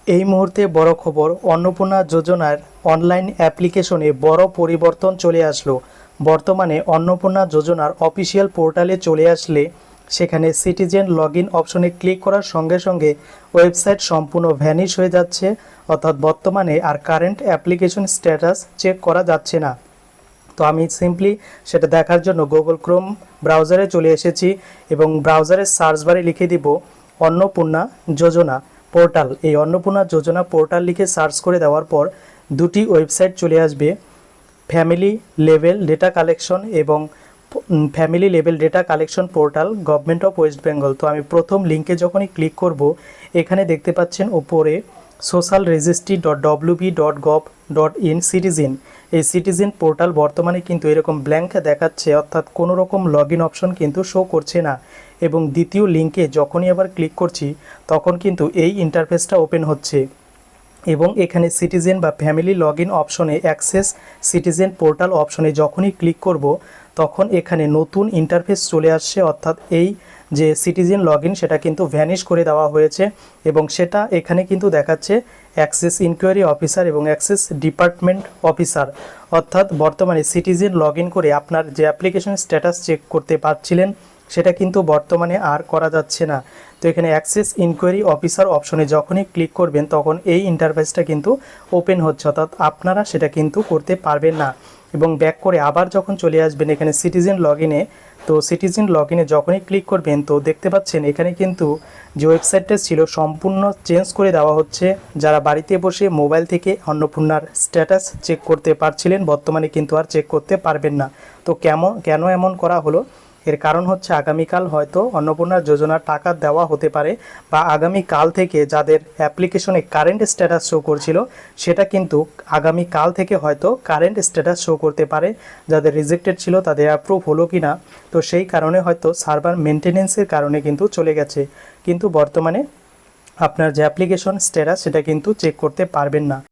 এই মুহূর্তে বড় খবর, অন্নপূর্ণা যোজনার অনলাইন অ্যাপ্লিকেশনে বড় পরিবর্তন চলে আসলো। বর্তমানে অন্নপূর্ণা যোজনার অফিসিয়াল পোর্টালে চলে আসলে সেখানে সিটিজেন লগইন অপশনে ক্লিক করার সঙ্গে সঙ্গে ওয়েবসাইট সম্পূর্ণ ভ্যানিশ হয়ে যাচ্ছে। অর্থাৎ বর্তমানে আর কারেন্ট অ্যাপ্লিকেশন স্ট্যাটাস চেক করা যাচ্ছে না। তো আমি সিম্পলি সেটা দেখার জন্য গুগল ক্রোম ব্রাউজারে চলে এসেছি এবং ব্রাউজারের সার্চ বারে লিখে দিব অন্নপূর্ণা যোজনা পোর্টাল। এই অন্নপূর্ণা যোজনা পোর্টাল লিখে সার্চ করে দেওয়ার পর দুটি ওয়েবসাইট চলে আসবে, ফ্যামিলি লেভেল ডেটা কালেকশন এবং family level data collection portal government of West Bengal. তো আমি প্রথম লিঙ্কে যখনই ক্লিক করব, এখানে দেখতে পাচ্ছেন ওপরে সোশ্যাল রেজিস্ট্রি .wb.gov.in সিটিজেন। এই সিটিজেন পোর্টাল বর্তমানে কিন্তু এরকম ব্ল্যাঙ্ক দেখাচ্ছে, অর্থাৎ কোনো রকম লগ ইন অপশন কিন্তু শো করছে না। এবং দ্বিতীয় লিঙ্কে যখনই আবার ক্লিক করছি তখন কিন্তু এই ইন্টারফেসটা ওপেন হচ্ছে এবং এখানে সিটিজেন বা ফ্যামিলি লগ ইন অপশনে অ্যাক্সেস সিটিজেন পোর্টাল অপশনে যখনই ক্লিক করব তখন এখানে নতুন ইন্টারফেস চলে আসছে। অর্থাৎ এই যে সিটিজেন লগ ইন সেটা কিন্তু ভ্যানিশ করে দেওয়া হয়েছে এবং সেটা এখানে কিন্তু দেখাচ্ছে অ্যাক্সেস ইনকোয়ারি অফিসার এবং অ্যাক্সেস ডিপার্টমেন্ট অফিসার। অর্থাৎ বর্তমানে সিটিজেন লগ ইন করে আপনার যে অ্যাপ্লিকেশন স্ট্যাটাস চেক করতে পারছিলেন সেটা কিন্তু বর্তমানে আর করা যাচ্ছে না। তো এখানে অ্যাক্সেস ইনকোয়ারি অফিসার অপশনে যখনই ক্লিক করবেন তখন এই ইন্টারফেসটা কিন্তু ওপেন হচ্ছে, অর্থাৎ আপনারা সেটা কিন্তু করতে পারবেন না। এবং ব্যাক করে আবার যখন চলে আসবেন এখানে সিটিজেন লগ ইনে, তো সিটিজেন লগ ইনে যখনই ক্লিক করবেন তো দেখতে পাচ্ছেন এখানে কিন্তু যে ওয়েবসাইটটা ছিল সম্পূর্ণ চেঞ্জ করে দেওয়া হচ্ছে। যারা বাড়িতে বসে মোবাইল থেকে অন্নপূর্ণার স্ট্যাটাস চেক করতে পারছিলেন বর্তমানে কিন্তু আর চেক করতে পারবেন না। তো কেন এমন করা হলো, এর কারণ হচ্ছে আগামীকাল হয়তো অন্নপূর্ণা যোজনার টাকা দেওয়া হতে পারে, বা আগামীকাল থেকে যাদের অ্যাপ্লিকেশনে কারেন্ট স্ট্যাটাস শো করছিল সেটা কিন্তু আগামীকাল থেকে হয়তো কারেন্ট স্ট্যাটাস শো করতে পারে। যাদের রিজেক্টেড ছিল তাদের অ্যাপ্রুভ হলো কি না, তো সেই কারণে হয়তো সার্ভার মেনটেনেন্সের কারণে কিন্তু চলে গেছে। কিন্তু বর্তমানে আপনার যে অ্যাপ্লিকেশন স্ট্যাটাস সেটা কিন্তু চেক করতে পারবেন না।